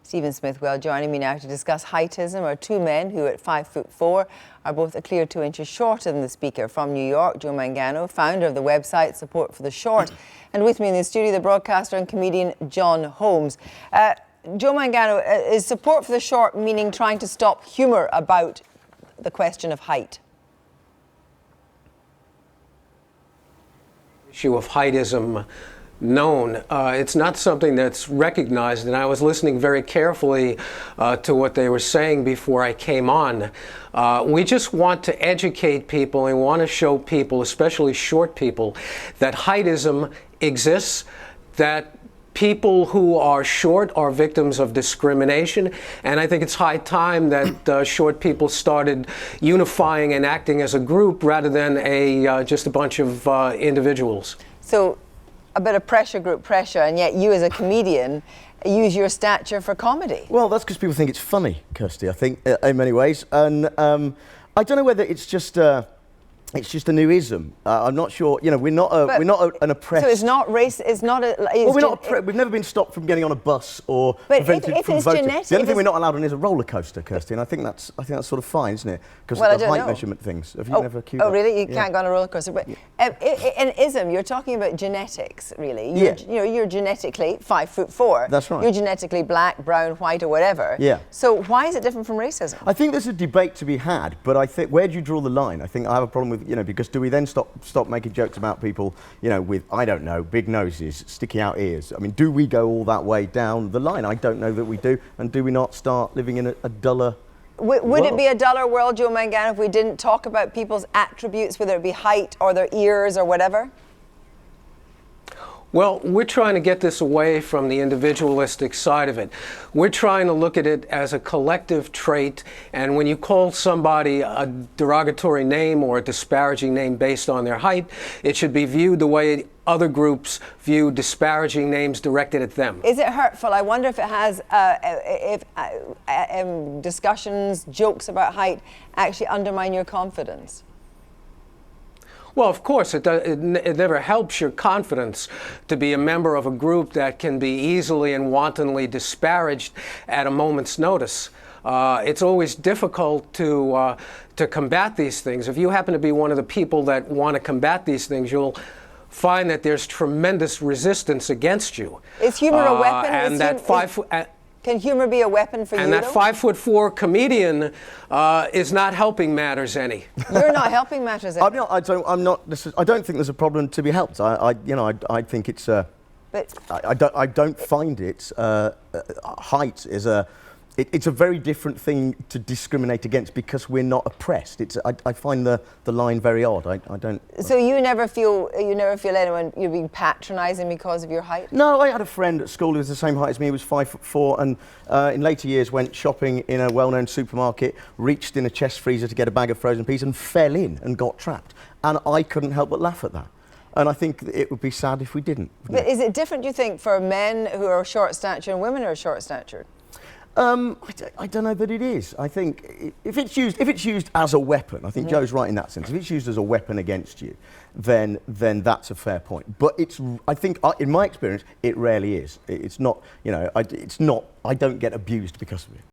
Stephen Smithwell joining me now to discuss heightism are two men who at 5'4" are both a clear 2 inches shorter than the speaker. From New York, Joe Mangano, founder of the website Support for the Short. And with me in the studio, the broadcaster and comedian John Holmes. Joe Mangano, is Support for the Short meaning trying to stop humour about the question of height? Issue of heightism known. It's not something that's recognized, and I was listening very carefully to what they were saying before I came on. We just want to educate people and want to show people, especially short people, that heightism exists, that people who are short are victims of discrimination, and I think it's high time that short people started unifying and acting as a group rather than just a bunch of individuals. So, a bit of pressure group pressure, and yet you as a comedian use your stature for comedy. Well, that's because people think it's funny, Kirsty, I think, in many ways. And I don't know whether it's just a new ism. I'm not sure. You know, we're not an oppressed. So it's not race. It's not a. It's well, we've never been stopped from getting on a bus or prevented from voting. The only thing we're not allowed on is a roller coaster, Kirsty, and I think that's sort of fine, isn't it? Because of the height measurement things. Have you never queued up? Oh, really? You can't go on a roller coaster. But in ism, you're talking about genetics, really. You're genetically 5'4". That's right. You're genetically black, brown, white, or whatever. Yeah. So why is it different from racism? I think there's a debate to be had, but I think where do you draw the line? I think I have a problem with, because do we then stop making jokes about people, with, I don't know, big noses, sticky out ears? I mean, do we go all that way down the line? I don't know that we do. And do we not start living in a duller Would it be a duller world, Joe Mangano, if we didn't talk about people's attributes, whether it be height or their ears or whatever? Well, we're trying to get this away from the individualistic side of it. We're trying to look at it as a collective trait, and when you call somebody a derogatory name or a disparaging name based on their height, it should be viewed the way other groups view disparaging names directed at them. Is it hurtful? I wonder if it has, discussions, jokes about height actually undermine your confidence. Well, of course, it never helps your confidence to be a member of a group that can be easily and wantonly disparaged at a moment's notice. It's always difficult to combat these things. If you happen to be one of the people that want to combat these things, you'll find that there's tremendous resistance against you. Is humor a weapon? Can humor be a weapon for you? And that 5'4" comedian is not helping matters any. You're not helping matters any. I don't think there's a problem to be helped. I think it's. But I don't find it. Height is it's a very different thing to discriminate against because we're not oppressed. I find the line very odd. I don't. So you never feel anyone you're being patronising because of your height? No, I had a friend at school who was the same height as me. He was 5'4", and in later years went shopping in a well-known supermarket, reached in a chest freezer to get a bag of frozen peas, and fell in and got trapped. And I couldn't help but laugh at that. And I think it would be sad if we didn't. But is it different, do you think, for men who are short statured and women who are short statured? I don't know that it is. I think if it's used as a weapon, I think Joe's right in that sense. If it's used as a weapon against you, then that's a fair point. But I think in my experience, it rarely is. It's not. I don't get abused because of it.